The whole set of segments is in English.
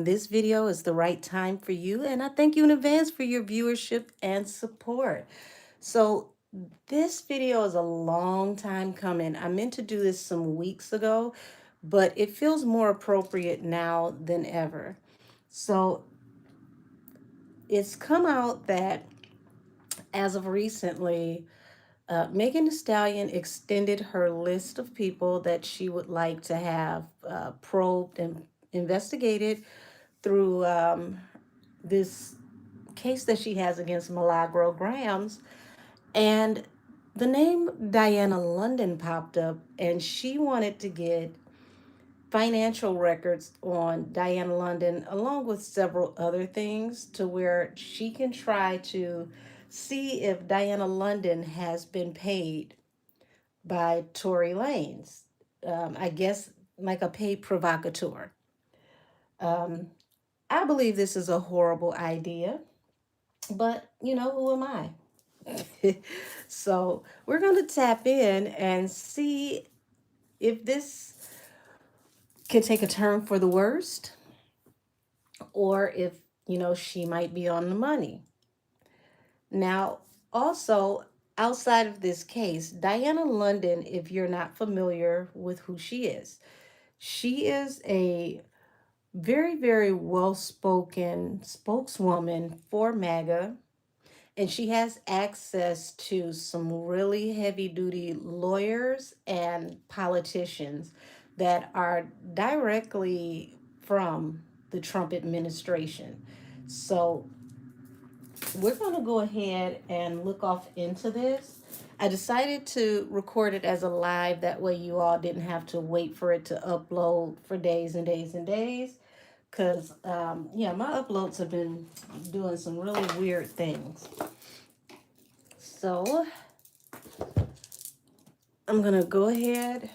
on this video is the right time for you, and I thank you in advance for your viewership and support. So, this video is a long time coming. I meant to do this some weeks ago, but it feels more appropriate now than ever. So, it's come out that as of recently, Megan Thee Stallion extended her list of people that she would like to have probed and investigated through this case that she has against Milagro Grams. And the name Diana London popped up, and she wanted to get financial records on Diana London, along with several other things, to where she can try to see if Diana London has been paid by Tory Lanez. I guess like a paid provocateur. Um, I believe this is a horrible idea, but who am I? So we're going to tap in and see if this can take a turn for the worst, or if, she might be on the money. Now, also, outside of this case, Diana London, if you're not familiar with who she is a very, very well spoken spokeswoman for MAGA, and she has access to some really heavy duty lawyers and politicians that are directly from the Trump administration. So we're going to go ahead and look off into this. I decided to record it as a live. That way, you all didn't have to wait for it to upload for days and days and days. Because, yeah, my uploads have been doing some really weird things. So, I'm going to go ahead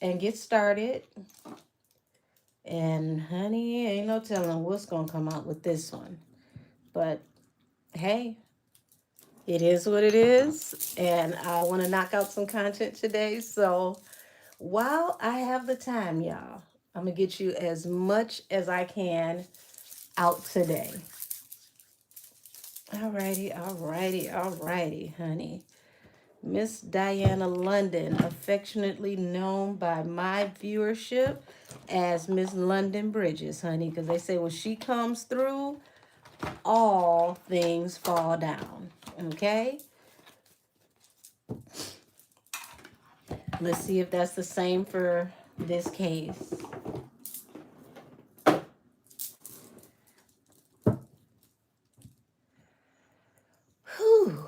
and get started. And, honey, ain't no telling what's going to come out with this one. But, hey, it is what it is, and I want to knock out some content today. So while I have the time, y'all, I'm going to get you as much as I can out today. Alrighty, honey. Miss Diana London, affectionately known by my viewership as Miss London Bridges, honey, because they say when she comes through, all things fall down. Okay? Let's see if that's the same for this case. Whew.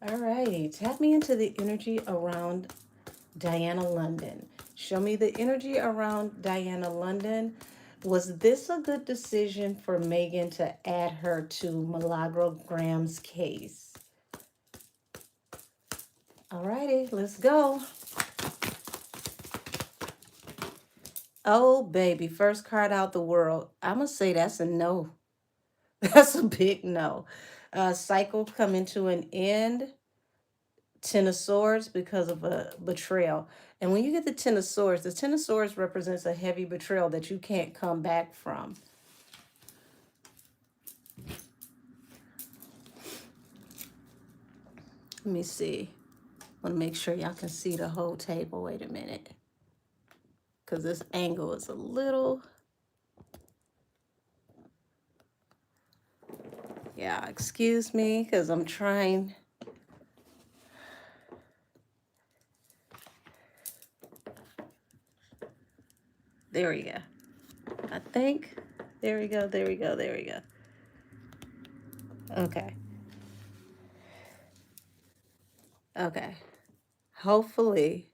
Alrighty, tap me into the energy around Diana London. Show me the energy around Diana London. Was this a good decision for Megan to add her to Milagro Graham's case? Alrighty, let's go. Oh, baby, first card out the world. I'm going to say that's a no. That's a big no. Cycle coming to an end. Ten of Swords because of a betrayal. And when you get the Ten of Swords, the Ten of Swords represents a heavy betrayal that you can't come back from. Let me see. I want to make sure y'all can see the whole table. Wait a minute. Because this angle is a little... Yeah, excuse me, because I'm trying... There we go. I think. There we go. Okay. Okay. Hopefully.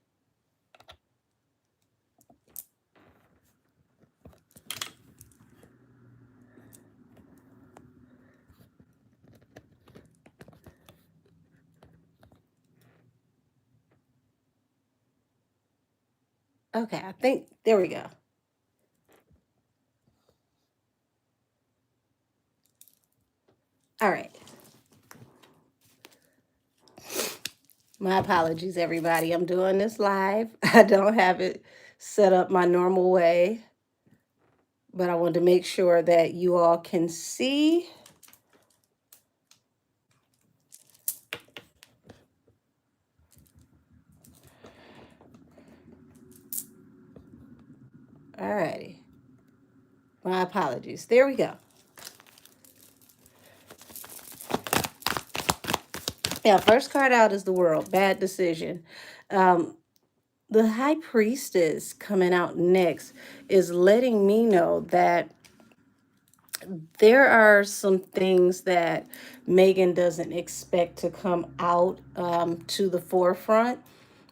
Okay, I think. There we go. All right. My apologies, everybody. I'm doing this live. I don't have it set up my normal way, but I wanted to make sure that you all can see. All righty. My apologies. There we go. Yeah, first card out is the world. Bad decision. Um, the high priestess coming out next is letting me know that there are some things that Megan doesn't expect to come out to the forefront,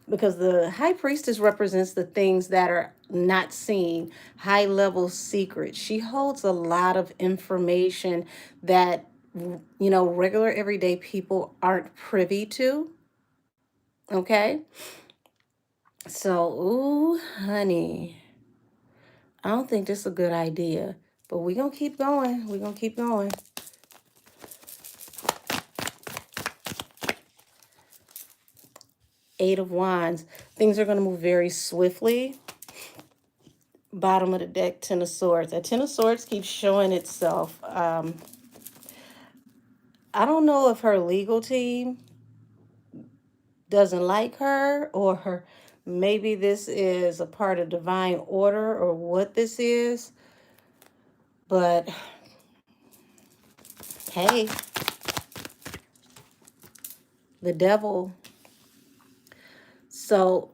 because the high priestess represents the things that are not seen, high level secrets. She holds a lot of information that, regular everyday people aren't privy to. Okay. So, ooh, honey, I don't think this is a good idea, but we're going to keep going. We're going to keep going. Eight of Wands. Things are going to move very swiftly. Bottom of the deck, Ten of Swords. That Ten of Swords keeps showing itself. I don't know if her legal team doesn't like her, or maybe this is a part of divine order, or what this is. But hey, the devil. So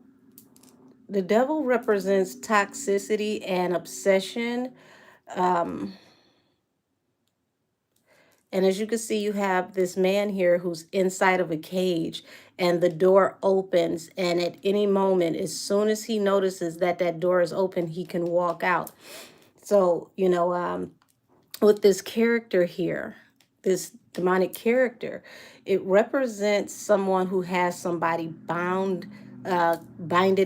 the devil represents toxicity and obsession. Um, And as you can see, you have this man here who's inside of a cage, and the door opens. And at any moment, as soon as he notices that that door is open, he can walk out. So, with this character here, this demonic character, it represents someone who has somebody binded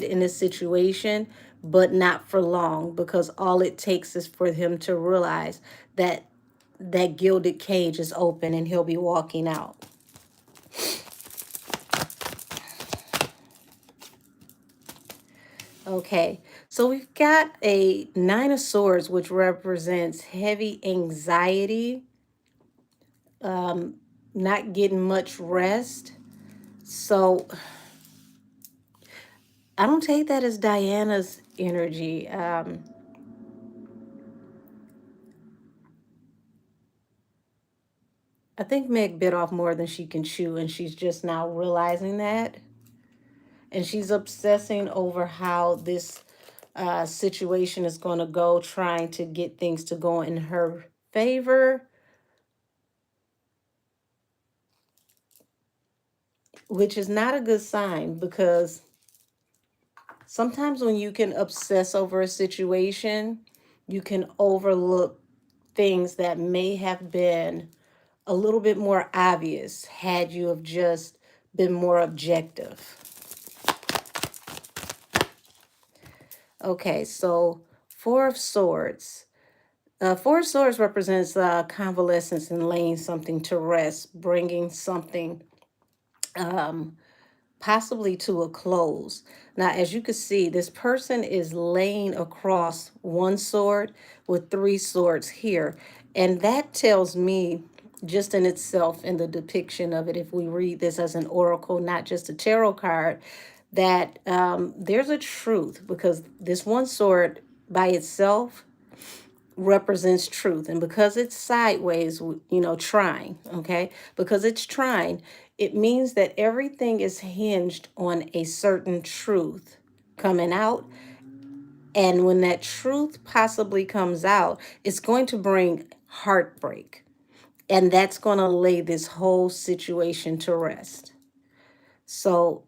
in a situation, but not for long, because all it takes is for him to realize that that gilded cage is open and he'll be walking out. Okay, so we've got a Nine of Swords, which represents heavy anxiety, not getting much rest. So I don't take that as Diana's energy. I think Meg bit off more than she can chew, and she's just now realizing that. And she's obsessing over how this situation is going to go, trying to get things to go in her favor, which is not a good sign, because sometimes when you can obsess over a situation, you can overlook things that may have been a little bit more obvious had you have just been more objective. Okay, so Four of Swords. Four of Swords represents convalescence and laying something to rest, bringing something um, possibly to a close. Now, as you can see, this person is laying across one sword with three swords here. And that tells me, just in itself, in the depiction of it, if we read this as an oracle, not just a tarot card, that there's a truth, because this one sword by itself represents truth. And because it's sideways, trying, okay? Because it's trying, it means that everything is hinged on a certain truth coming out. And when that truth possibly comes out, it's going to bring heartbreak. And that's going to lay this whole situation to rest. So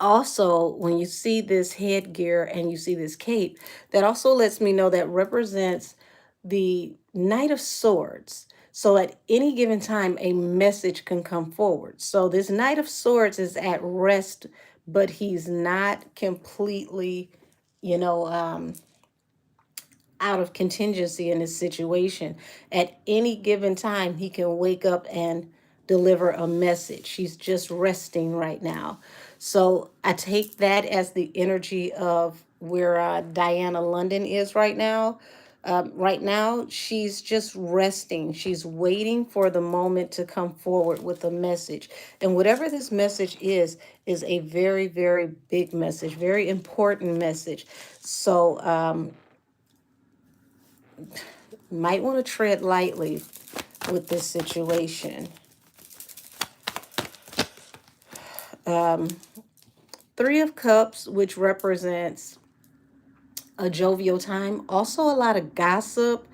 also, when you see this headgear and you see this cape, that also lets me know that represents the Knight of Swords. So at any given time, a message can come forward. So this Knight of Swords is at rest, but he's not completely, you know, um, out of contingency in this situation. At any given time, he can wake up and deliver a message. She's just resting right now. So I take that as the energy of where Diana London is right now. Right now, she's just resting. She's waiting for the moment to come forward with a message. And whatever this message is a very, very big message, very important message. So, might want to tread lightly with this situation. Three of Cups, which represents a jovial time, also a lot of gossip.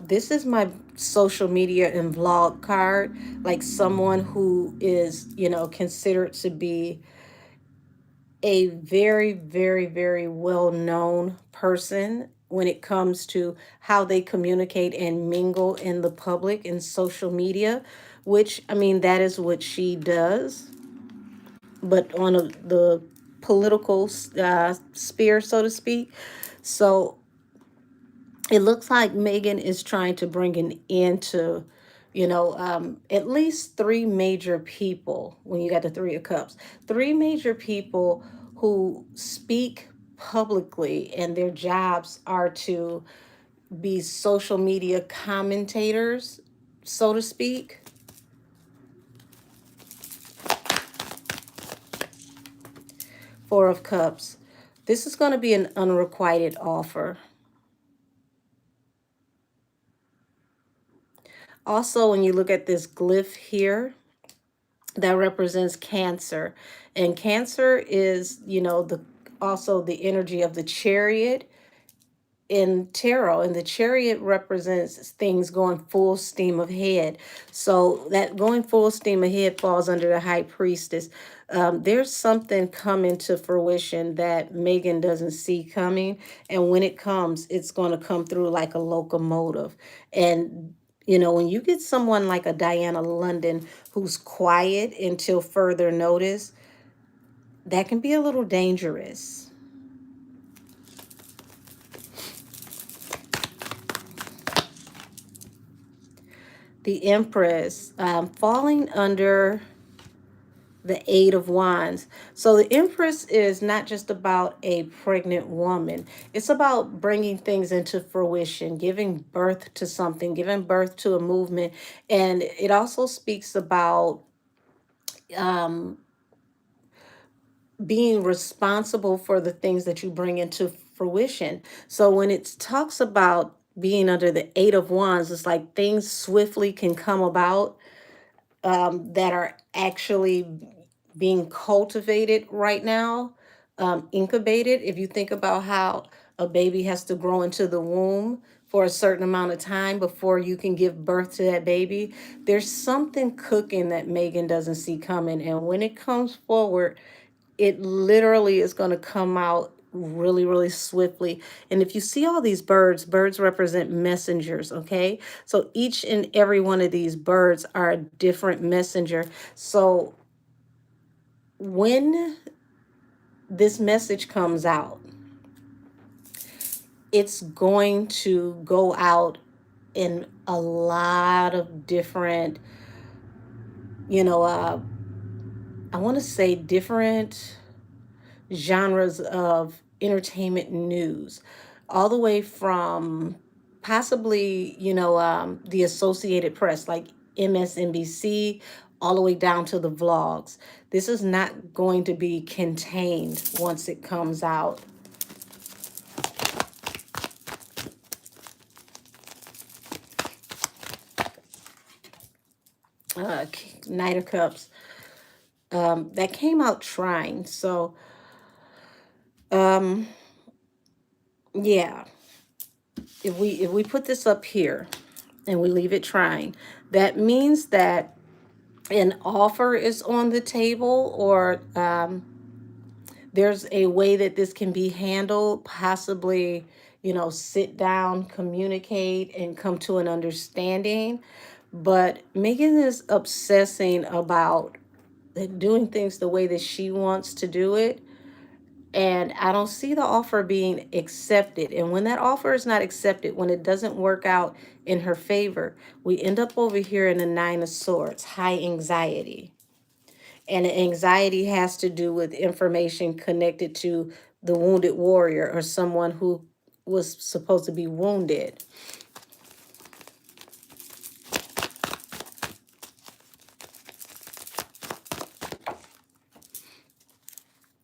This is my social media and vlog card, like someone who is, considered to be a very, very, very well known person when it comes to how they communicate and mingle in the public and social media, which, I mean, that is what she does. But on the political sphere, so to speak. So it looks like Megan is trying to bring an end to, at least three major people. When you got the Three of Cups, three major people who speak publicly, and their jobs are to be social media commentators, so to speak. Four of Cups. This is going to be an unrequited offer. Also, when you look at this glyph here, that represents Cancer. And Cancer is, the also the energy of the Chariot in tarot, and the Chariot represents things going full steam ahead. So that going full steam ahead falls under the High Priestess. There's something coming to fruition that Megan doesn't see coming, and when it comes, it's going to come through like a locomotive. And when you get someone like a Diana London who's quiet until further notice, that can be a little dangerous. The Empress, falling under the Eight of Wands. So the Empress is not just about a pregnant woman. It's about bringing things into fruition, giving birth to something, giving birth to a movement. And it also speaks about um, being responsible for the things that you bring into fruition. So when it talks about being under the Eight of Wands, it's like things swiftly can come about, that are actually being cultivated right now, incubated. If you think about how a baby has to grow into the womb for a certain amount of time before you can give birth to that baby, there's something cooking that Megan doesn't see coming. And when it comes forward, it literally is going to come out really, really swiftly. And if you see all these birds, birds represent messengers, okay? So each and every one of these birds are a different messenger. So when this message comes out, it's going to go out in a lot of different, you know, uh, I want to say different genres of entertainment news, all the way from possibly, the Associated Press, like MSNBC, all the way down to the vlogs. This is not going to be contained once it comes out. Uh, Knight of Cups. That came out trying. So, um, yeah, if we put this up here and we leave it trying, that means that an offer is on the table, or there's a way that this can be handled, possibly, sit down, communicate, and come to an understanding. But Megan is obsessing about doing things the way that she wants to do it. and I don't see the offer being accepted. And when that offer is not accepted, when it doesn't work out in her favor, we end up over here in the Nine of Swords, high anxiety. And the anxiety has to do with information connected to the wounded warrior or someone who was supposed to be wounded.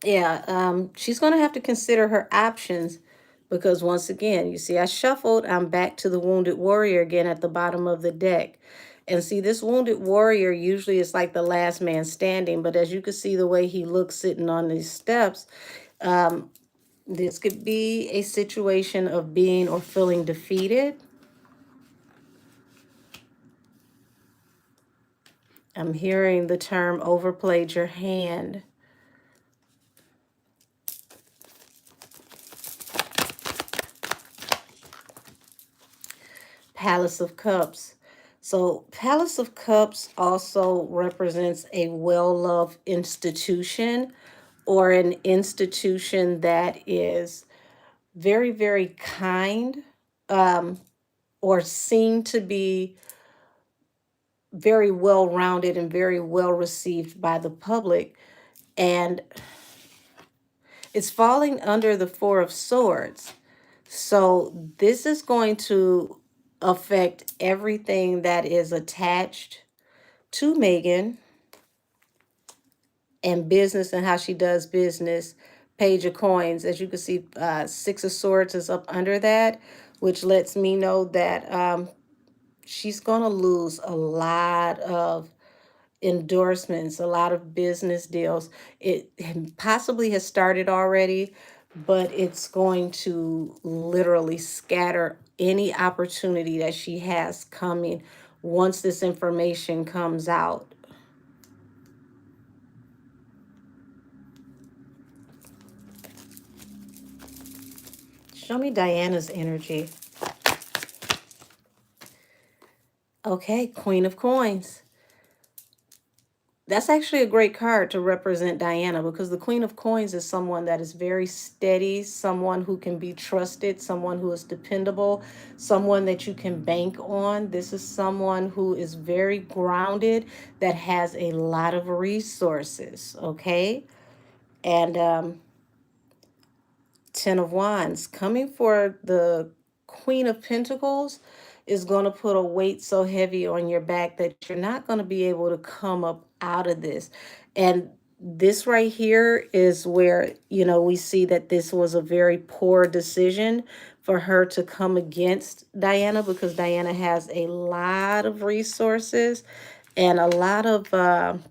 Yeah, she's going to have to consider her options because once again, you see, I shuffled, I'm back to the wounded warrior again at the bottom of the deck. And see, this wounded warrior usually is like the last man standing, but as you can see, the way he looks sitting on these steps, um, this could be a situation of being or feeling defeated. I'm hearing the term overplayed your hand. Palace of Cups. So, Palace of Cups also represents a well loved institution or an institution that is very, very kind, um, or seen to be very well rounded and very well received by the public. And it's falling under the Four of Swords. So, this is going to affect everything that is attached to Megan and business and how she does business. Page of Coins, as you can see, Six of Swords is up under that, which lets me know that she's going to lose a lot of endorsements, a lot of business deals. It possibly has started already, but it's going to literally scatter any opportunity that she has coming once this information comes out. Show me Diana's energy. Okay, Queen of Coins. That's actually a great card to represent Diana because the Queen of Coins is someone that is very steady, someone who can be trusted, someone who is dependable, someone that you can bank on. This is someone who is very grounded, that has a lot of resources, okay? And Ten of Wands coming for the Queen of Pentacles is going to put a weight so heavy on your back that you're not going to be able to come up out of this. And this right here is where, we see that this was a very poor decision for her to come against Diana because Diana has a lot of resources and a lot of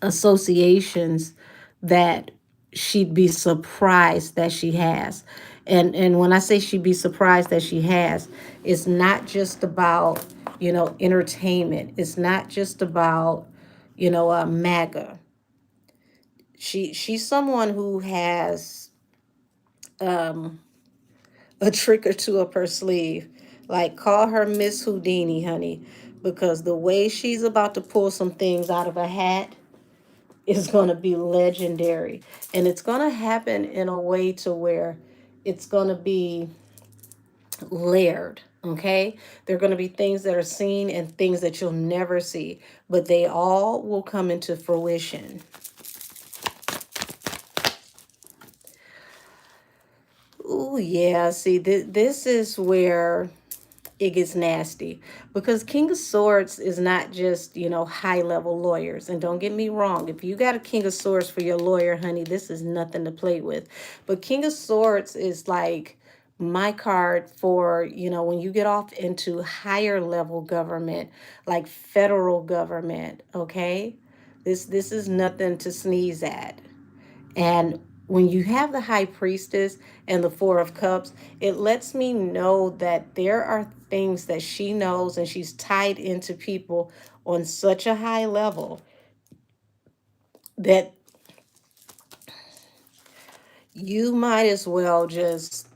associations that she'd be surprised that she has. And when I say she'd be surprised that she has, it's not just about, entertainment. It's not just about, MAGA. She's someone who has um a trick or two up her sleeve. Like, call her Miss Houdini, honey, because the way she's about to pull some things out of a hat is going to be legendary, and it's going to happen in a way to where it's going to be layered. Okay, there are going to be things that are seen and things that you'll never see, but they all will come into fruition. Oh yeah, see, this is where it gets nasty because King of Swords is not just, high level lawyers. And don't get me wrong, if you got a King of Swords for your lawyer, honey, this is nothing to play with. But King of Swords is like my card for, when you get off into higher level government, like federal government, okay? This is nothing to sneeze at. And when you have the high priestess and the Four of Cups, it lets me know that there are things that she knows and she's tied into people on such a high level that you might as well just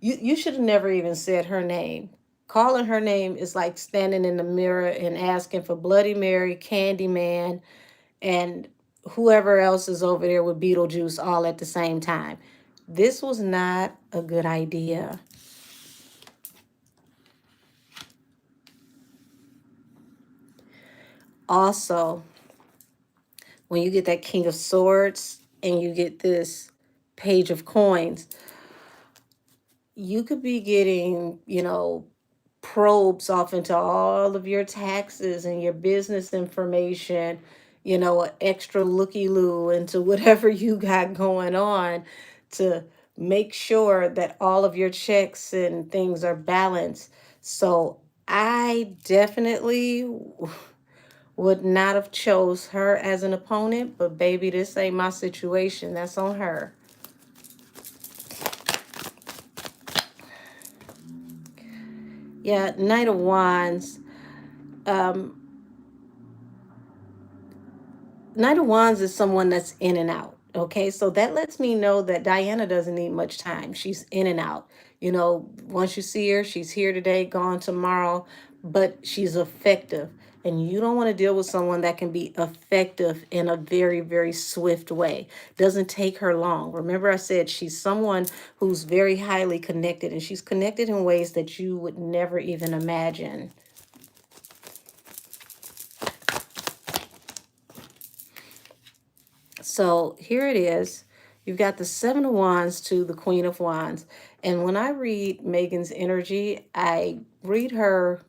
you should have never even said her name. Calling her name is like standing in the mirror and asking for Bloody Mary, Candyman, and whoever else is over there with Beetlejuice all at the same time. This was not a good idea. Also, when you get that King of Swords and you get this Page of Coins, you could be getting, probes off into all of your taxes and your business information, an extra looky loo into whatever you got going on to make sure that all of your checks and things are balanced. So I definitely would not have chose her as an opponent, but baby, this ain't my situation. That's on her. Yeah, Knight of Wands. Um, Knight of Wands is someone that's in and out. Okay, so that lets me know that Diana doesn't need much time. She's in and out. Once you see her, she's here today, gone tomorrow, but she's effective. And you don't want to deal with someone that can be effective in a very, very swift way. Doesn't take her long. Remember, I said she's someone who's very highly connected, and she's connected in ways that you would never even imagine. So here it is. You've got the Seven of Wands to the Queen of Wands. And when I read Megan's energy, I read her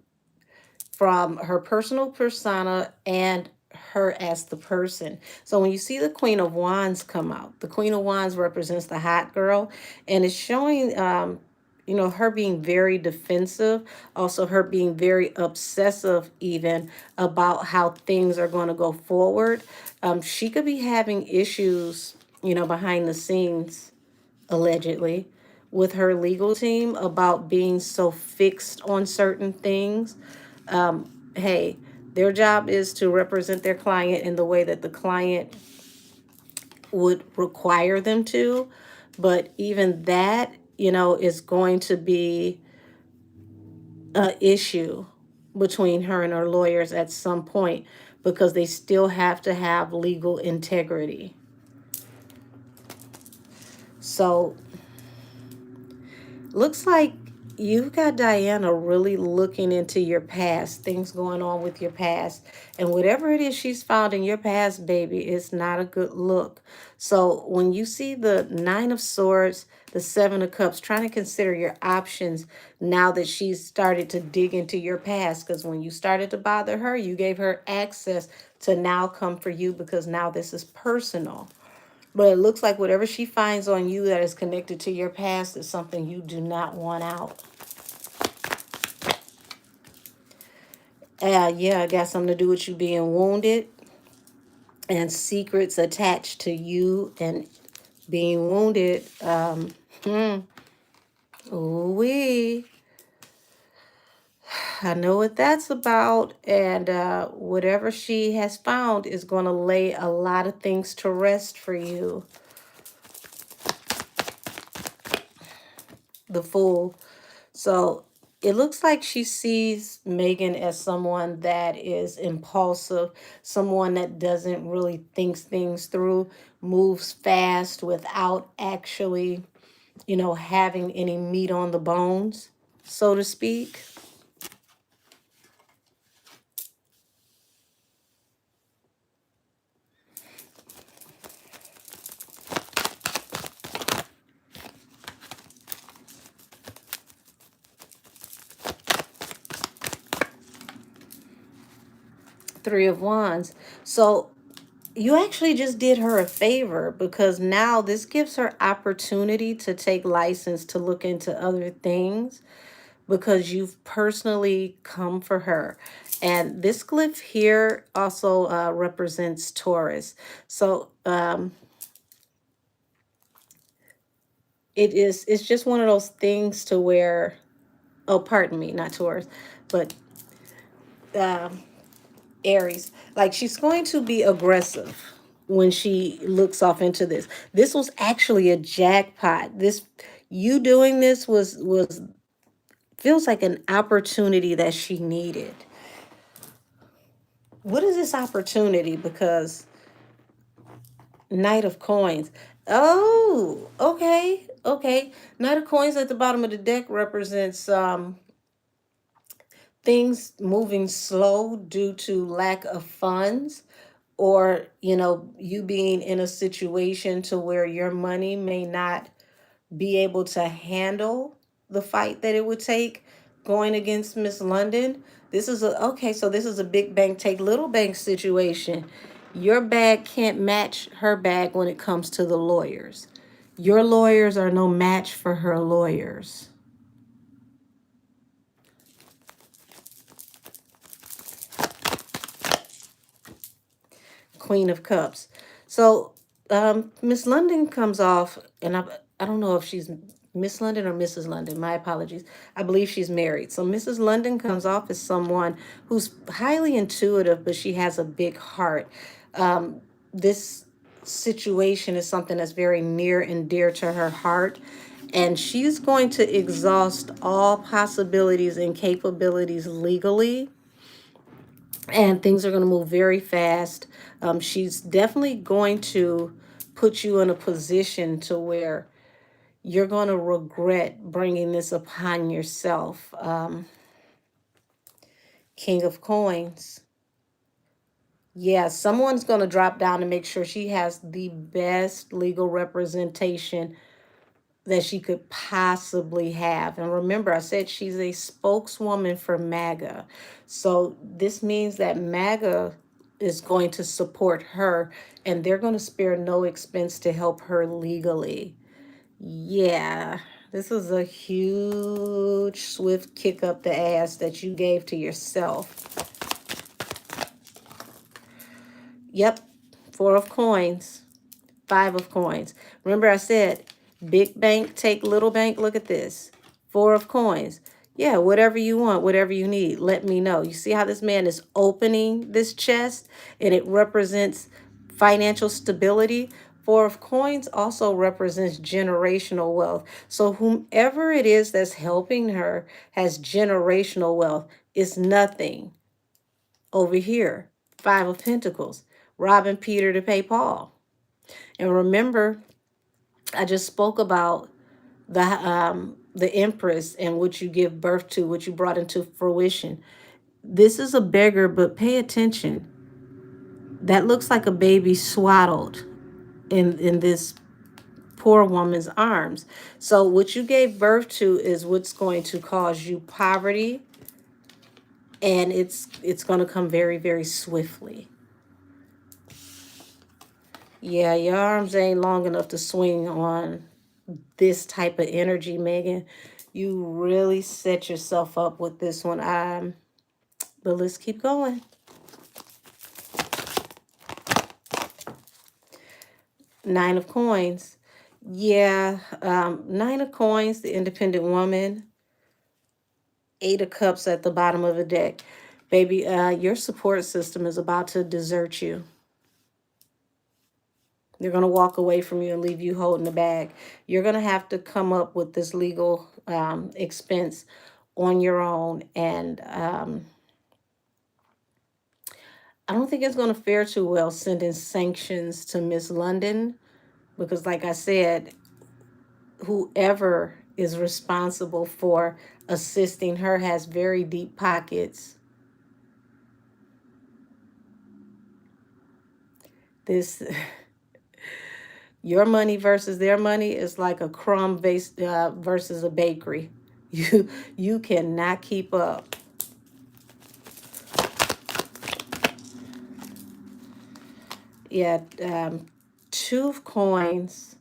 from her personal persona and her as the person. So when you see the Queen of Wands come out, the Queen of Wands represents the hot girl, and it's showing her being very defensive, also her being very obsessive even about how things are going to go forward. She could be having issues, behind the scenes, allegedly, with her legal team about being so fixed on certain things. Hey, their job is to represent their client in the way that the client would require them to. But even that, is going to be a issue between her and her lawyers at some point because they still have to have legal integrity. So looks like you've got Diana really looking into your past, things going on with your past. And whatever it is she's found in your past, baby, is not a good look. So when you see the Nine of Swords, the Seven of Cups, trying to consider your options now that she's started to dig into your past. Because when you started to bother her, you gave her access to now come for you because now this is personal. But it looks like whatever she finds on you that is connected to your past is something you do not want out. Yeah, I got something to do with you being wounded and secrets attached to you and being wounded. Ooh-wee. I know what that's about. And whatever she has found is going to lay a lot of things to rest for you. The Fool. So it looks like she sees Megan as someone that is impulsive, someone that doesn't really think things through, moves fast without actually, having any meat on the bones, so to speak. Three of Wands. So you actually just did her a favor because now this gives her opportunity to take license to look into other things because you've personally come for her. And this glyph here also represents Taurus. So it's just one of those things to where, oh, pardon me, not Taurus, but um, Aries. Like she's going to be aggressive when she looks off into this. This was actually a jackpot. This you doing this was feels like an opportunity that she needed. What is this opportunity? Because Knight of Coins. Oh, okay, okay. Knight of Coins at the bottom of the deck represents things moving slow due to lack of funds, or you being in a situation to where your money may not be able to handle the fight that it would take going against Miss London. This is a okay, so this is a big bank take little bank situation. Your bag can't match her bag when it comes to the lawyers. Your lawyers are no match for her lawyers. Queen of Cups. So Miss London comes off, and I don't know if she's Miss London or Mrs. London. My apologies. I believe she's married. So Mrs. London comes off as someone who's highly intuitive, but she has a big heart. This situation is something that's very near and dear to her heart. And she's going to exhaust all possibilities and capabilities legally, and things are going to move very fast. She's definitely going to put you in a position to where you're going to regret bringing this upon yourself. King of Coins. Yeah, someone's going to drop down to make sure she has the best legal representation that she could possibly have. And remember, I said she's a spokeswoman for MAGA. So this means that MAGA is going to support her, and they're going to spare no expense to help her legally. Yeah, this is a huge, swift kick up the ass that you gave to yourself. Yep, Four of Coins. Five of Coins. Remember I said, big bank, take little bank. Look at this. Four of Coins. Yeah, whatever you want, whatever you need, let me know. You see how this man is opening this chest, and it represents financial stability. Four of Coins also represents generational wealth. So whomever it is that's helping her has generational wealth. It's nothing over here. Five of Pentacles. Robbing Peter to pay Paul. And remember, I just spoke about the Empress and what you give birth to, what you brought into fruition. This is a beggar, but pay attention. That looks like a baby swaddled in this poor woman's arms. So what you gave birth to is what's going to cause you poverty, and it's going to come very, very swiftly. Yeah, your arms ain't long enough to swing on this type of energy, Megan. You really set yourself up with this one. But let's keep going. Nine of Coins. Yeah, Nine of Coins, the independent woman. Eight of Cups at the bottom of the deck. Baby, your support system is about to desert you. They're going to walk away from you and leave you holding the bag. You're going to have to come up with this legal expense on your own. And I don't think it's going to fare too well sending sanctions to Miss London, because, like I said, whoever is responsible for assisting her has very deep pockets. This your money versus their money is like a crumb base versus a bakery. You cannot keep up. Yeah, Two of Coins.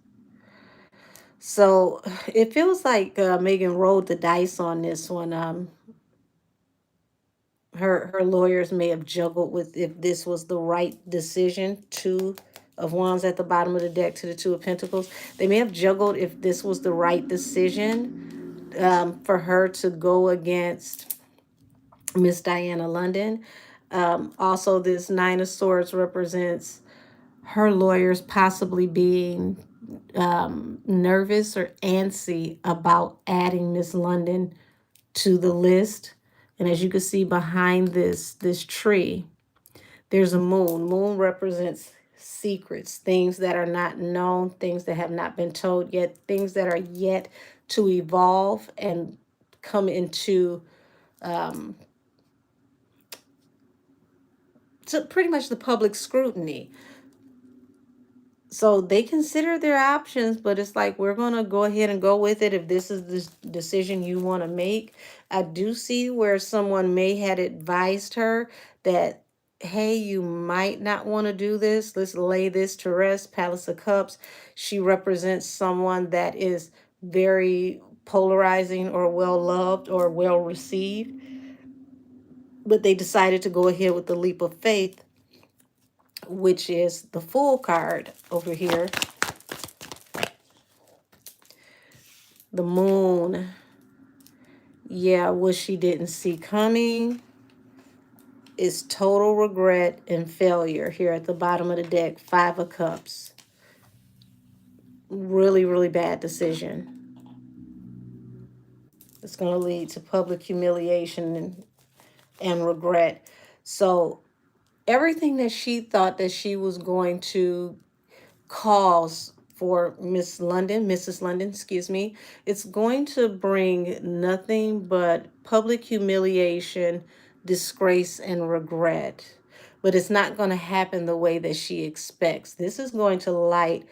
So it feels like Megan rolled the dice on this one. Her lawyers may have juggled with if this was the right decision. Two of Wands at the bottom of the deck to the Two of Pentacles. They may have juggled if this was the right decision for her to go against Miss Diana London. Also, this Nine of Swords represents her lawyers possibly being nervous or antsy about adding Miss London to the list. And as you can see behind this tree, there's a moon. Moon represents secrets, things that are not known, things that have not been told yet, things that are yet to evolve and come into um, to pretty much the public scrutiny. So they consider their options, but it's like we're going to go ahead and go with it if this is the decision you want to make. I do see where someone may had advised her that, hey, you might not want to do this. Let's lay this to rest. Palace of Cups. She represents someone that is very polarizing or well loved or well received, but they decided to go ahead with the leap of faith, which is the Fool card over here. The Moon. Yeah, what she didn't see coming is total regret and failure here at the bottom of the deck. Five of Cups. Really, really bad decision. It's going to lead to public humiliation and regret. So everything that she thought that she was going to cause for Mrs. London, excuse me, it's going to bring nothing but public humiliation, disgrace, and regret. But it's not going to happen the way that she expects. This is going to light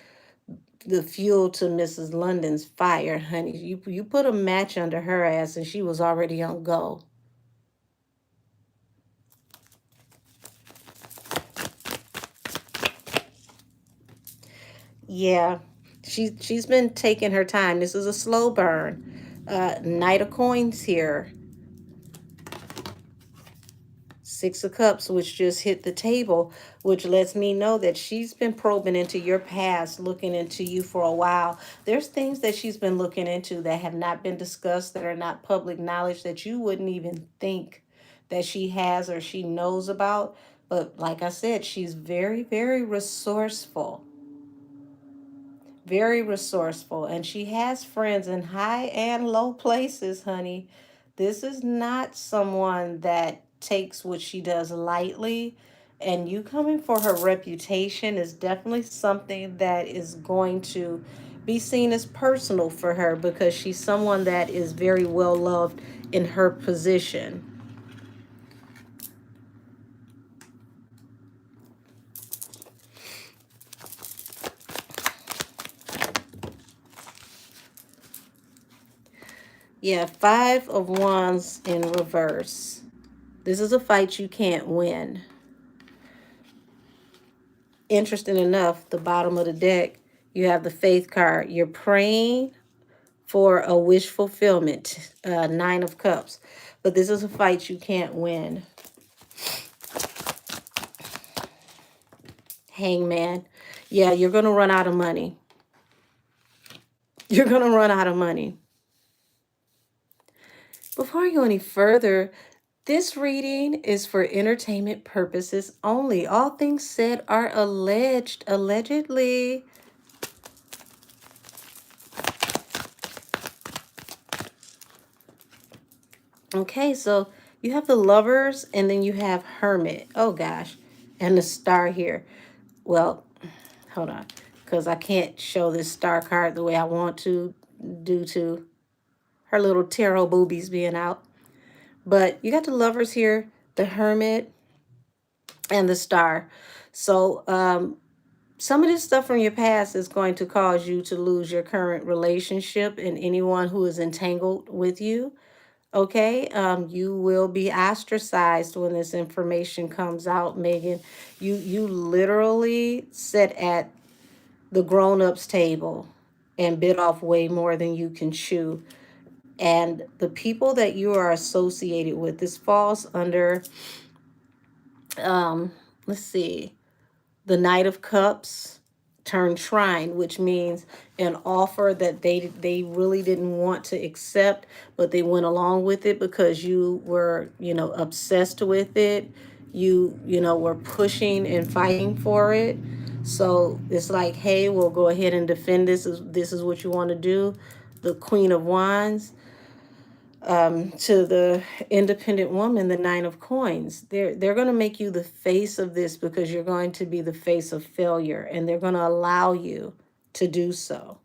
the fuel to Mrs. London's fire, honey. You put a match under her ass and she was already on go. Yeah, she's been taking her time. This is a slow burn. Knight of Coins here. Six of Cups, which just hit the table, which lets me know that she's been probing into your past, looking into you for a while. There's things that she's been looking into that have not been discussed, that are not public knowledge, that you wouldn't even think that she has or she knows about. But like I said, she's very, very resourceful. Very resourceful, and she has friends in high and low places, honey. This is not someone that takes what she does lightly, and you coming for her reputation is definitely something that is going to be seen as personal for her, because she's someone that is very well loved in her position. Yeah, Five of Wands in reverse. This is a fight you can't win. Interesting enough, the bottom of the deck, you have the Faith card. You're praying for a wish fulfillment, Nine of Cups. But this is a fight you can't win. Hangman. Yeah, you're going to run out of money. You're going to run out of money. Before I go any further, this reading is for entertainment purposes only. All things said are alleged, allegedly. Okay, so you have the Lovers and then you have Hermit. Oh gosh. And the Star here. Well, hold on. Because I can't show this Star card the way I want to due to her little tarot boobies being out. But you got the Lovers here, the Hermit, and the Star. So some of this stuff from your past is going to cause you to lose your current relationship and anyone who is entangled with you. Okay, you will be ostracized when this information comes out, Megan. You literally sit at the grown-ups table and bit off way more than you can chew. And the people that you are associated with, this falls under, um, let's see, the Knight of Cups turned Shrine, which means an offer that they really didn't want to accept, but they went along with it because you were, obsessed with it. You were pushing and fighting for it. So it's like, hey, we'll go ahead and defend this. This is what you want to do. The Queen of Wands. To the independent woman, the Nine of Coins. They're going to make you the face of this because you're going to be the face of failure, and they're going to allow you to do so.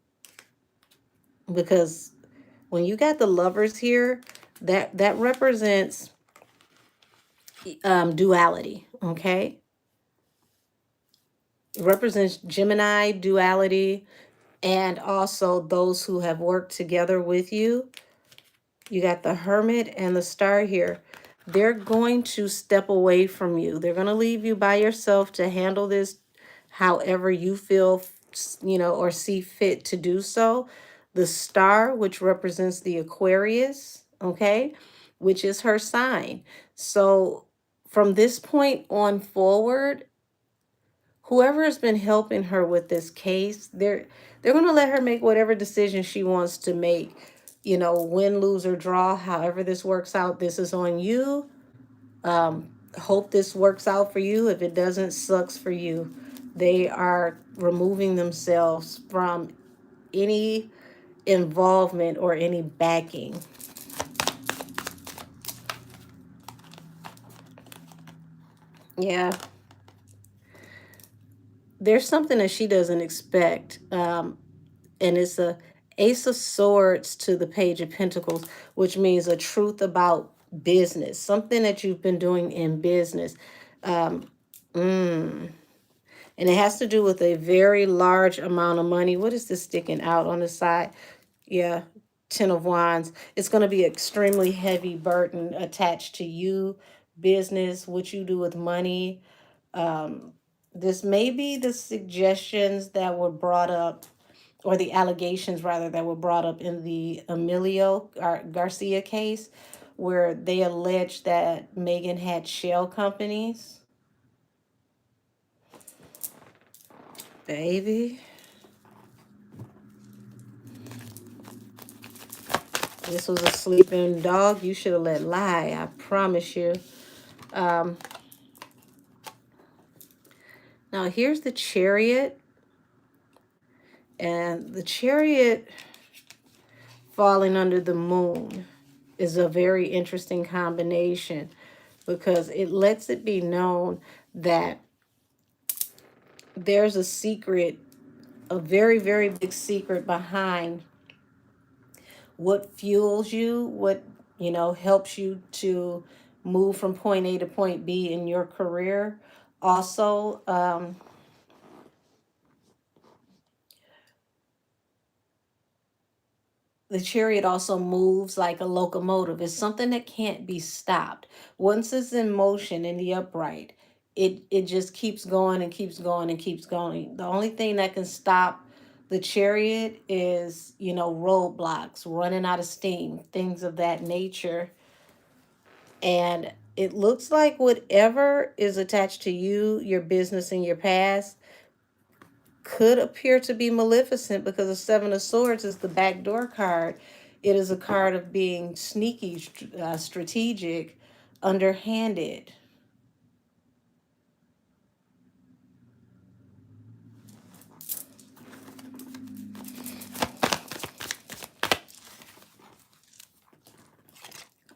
Because when you got the Lovers here, that represents duality. Okay, it represents Gemini duality, and also those who have worked together with you. You got the Hermit and the Star here. They're going to step away from you. They're going to leave you by yourself to handle this however you feel, or see fit to do so. The Star, which represents the Aquarius, okay, which is her sign. So from this point on forward, whoever has been helping her with this case, they're going to let her make whatever decision she wants to make. Win, lose, or draw, however this works out, this is on you. Hope this works out for you. If it doesn't, sucks for you. They are removing themselves from any involvement or any backing. Yeah, there's something that she doesn't expect. And it's a Ace of Swords to the Page of Pentacles, which means a truth about business, something that you've been doing in business. Um, mm, and it has to do with a very large amount of money. What is this sticking out on the side? Yeah, Ten of Wands. It's going to be extremely heavy burden attached to you, business, what you do with money. Um, this may be the suggestions that were brought up, or the allegations rather, that were brought up in the Emilio Garcia case, where they alleged that Megan had shell companies. Baby, this was a sleeping dog you should have let lie, I promise you. Um, Now here's the Chariot, and the Chariot falling under the moon is a very interesting combination, because it lets it be known that there's a secret, a very, very big secret behind what fuels you, what, helps you to move from point A to point B in your career. Also, the Chariot also moves like a locomotive. It's something that can't be stopped. Once it's in motion in the upright, it just keeps going and keeps going and keeps going. The only thing that can stop the Chariot is, roadblocks, running out of steam, things of that nature. And it looks like whatever is attached to you, your business, and your past could appear to be maleficent, because the Seven of Swords is the backdoor card. It is a card of being sneaky, strategic, underhanded.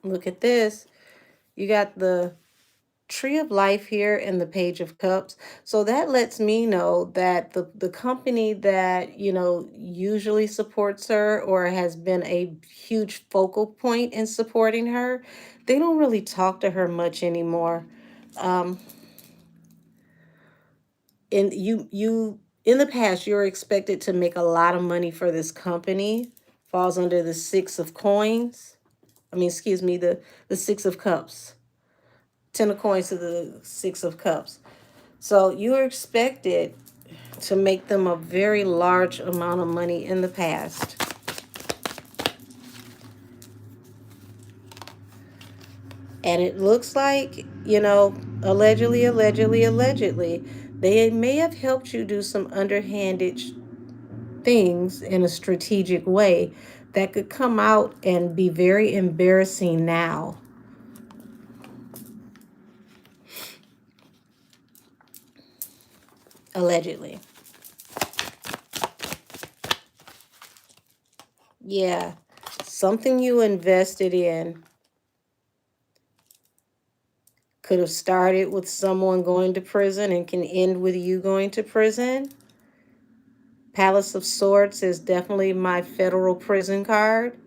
Look at this. You got the Tree of Life here and the Page of Cups. So that lets me know that the company that, usually supports her or has been a huge focal point in supporting her, they don't really talk to her much anymore. Um, and you in the past, you're expected to make a lot of money for this company. Falls under the Six of Coins. I mean, excuse me, the Six of Cups. Ten of Coins to the Six of Cups. So you're expected to make them a very large amount of money in the past. And it looks like, allegedly, they may have helped you do some underhanded things in a strategic way that could come out and be very embarrassing now. Allegedly. Yeah. Something you invested in could have started with someone going to prison and can end with you going to prison. Palace of Swords is definitely my federal prison card.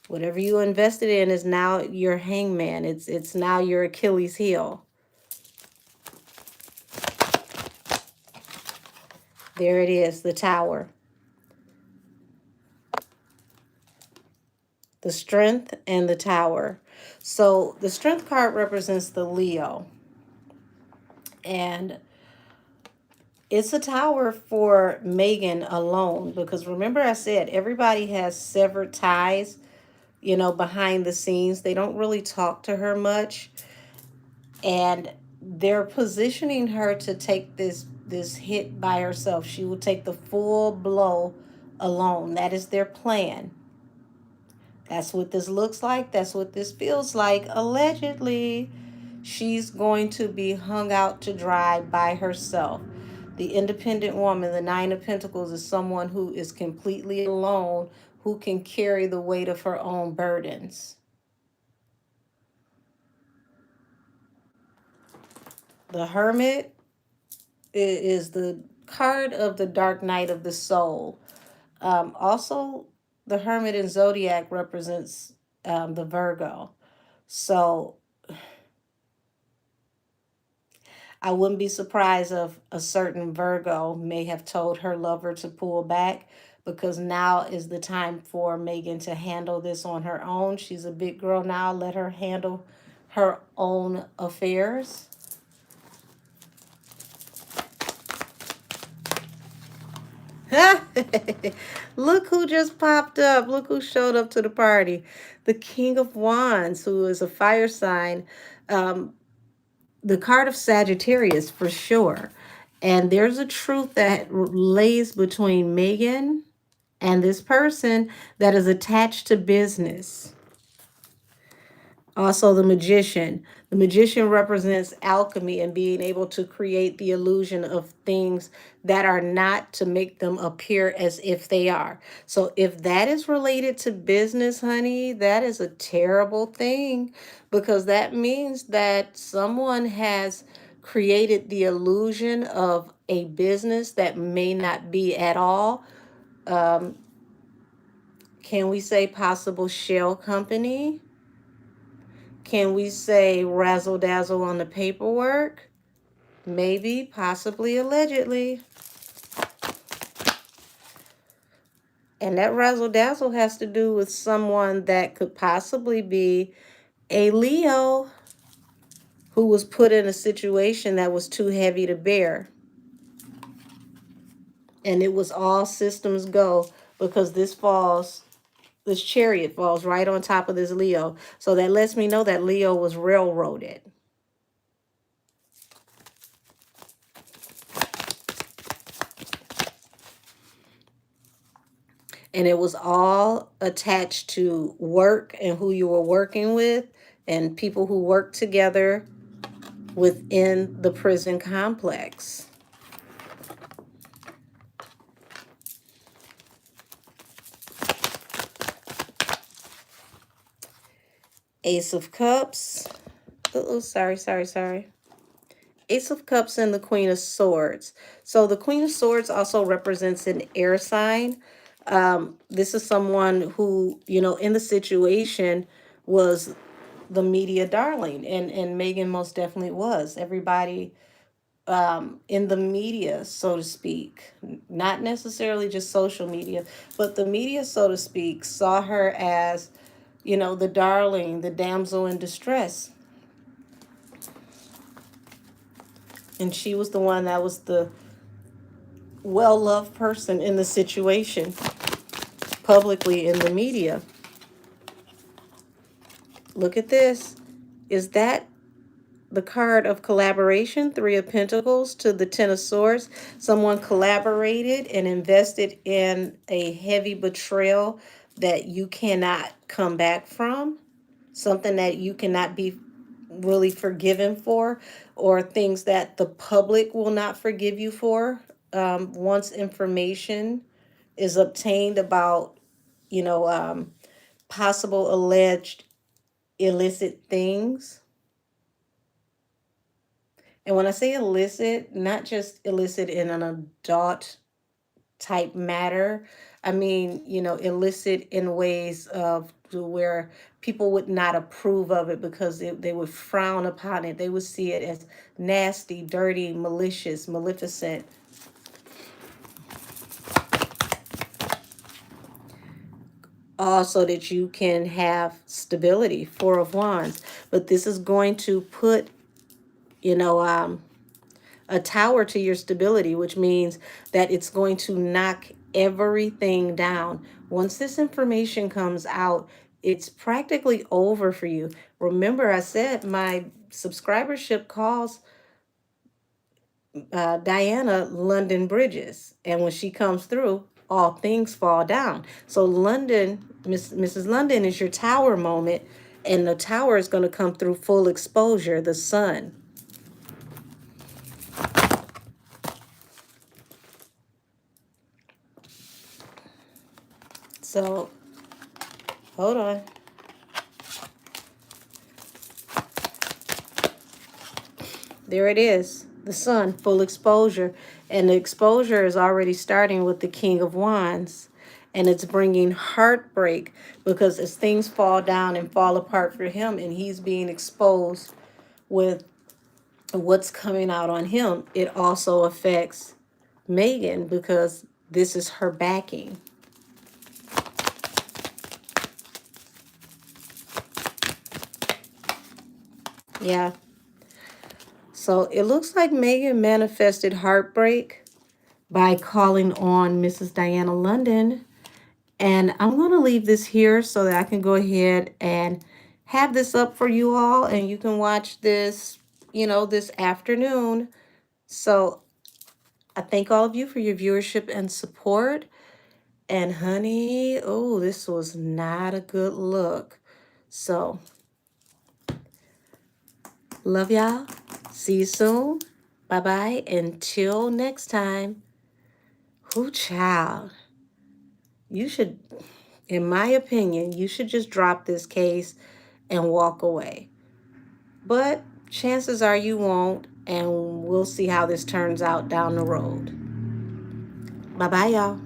Whatever you invested in is now your hangman. It's now your Achilles heel. There it is, the Tower. The Strength and the Tower. So the Strength card represents the Leo. And it's a tower for Megan alone, because remember I said everybody has severed ties, behind the scenes. They don't really talk to her much, and they're positioning her to take this hit by herself. She will take the full blow alone. That is their plan. That's what this looks like. That's what this feels like. Allegedly, she's going to be hung out to dry by herself. The independent woman, the Nine of Pentacles, is someone who is completely alone, who can carry the weight of her own burdens. The Hermit is the card of the dark night of the soul. Also, the Hermit in Zodiac represents the Virgo. So I wouldn't be surprised if a certain Virgo may have told her lover to pull back, because now is the time for Megan to handle this on her own. She's a big girl now. Let her handle her own affairs. Look who just popped up. Look who showed up to the party. The King of Wands, who is a fire sign. Um, the card of Sagittarius for sure. And there's a truth that lays between Megan and this person that is attached to business. Also, the Magician. The Magician represents alchemy and being able to create the illusion of things that are not, to make them appear as if they are. So if that is related to business, honey, that is a terrible thing, because that means that someone has created the illusion of a business that may not be at all. Um, can we say possible shell company? Can we say razzle dazzle on the paperwork? Maybe, possibly, allegedly. And that razzle dazzle has to do with someone that could possibly be a Leo who was put in a situation that was too heavy to bear. And it was all systems go, because this chariot falls right on top of this Leo. So that lets me know that Leo was railroaded. And it was all attached to work and who you were working with and people who work together within the prison complex. Ace of Cups. Oh, sorry. Ace of Cups and the Queen of Swords. So the Queen of Swords also represents an air sign. This is someone who, in the situation was the media darling. And Megan most definitely was. Everybody in the media, so to speak, not necessarily just social media, but the media, so to speak, saw her as, the darling, the damsel in distress. And she was the one that was the well-loved person in the situation, publicly in the media. Look at this. Is that the card of collaboration? Three of Pentacles to the Ten of Swords. Someone collaborated and invested in a heavy betrayal that you cannot come back from. Something that you cannot be really forgiven for, or things that the public will not forgive you for once information is obtained about, possible alleged illicit things. And when I say illicit, not just illicit in an adult type matter, I mean, illicit in ways of where people would not approve of it because they would frown upon it. They would see it as nasty, dirty, malicious, maleficent. Also, that you can have stability, Four of Wands. But this is going to put, you know, a tower to your stability, which means that it's going to knock everything down. Once this information comes out, it's practically over for you. Remember, I said my subscribership calls Diana London Bridges. And when she comes through, all things fall down. So London, Mrs. London is your tower moment. And the tower is going to come through full exposure, the sun. So hold on. There it is, the sun, full exposure. And the exposure is already starting with the King of Wands. And it's bringing heartbreak because as things fall down and fall apart for him and he's being exposed with what's coming out on him, it also affects Megan because this is her backing. Yeah. So it looks like Megan manifested heartbreak by calling on Mrs. Diana London. And I'm going to leave this here so that I can go ahead and have this up for you all. And you can watch this, this afternoon. So I thank all of you for your viewership and support. And honey, oh, this was not a good look. So love y'all. See you soon. Bye-bye. Until next time. Who child? You should, in my opinion, you should just drop this case and walk away. But chances are you won't, and we'll see how this turns out down the road. Bye-bye, y'all.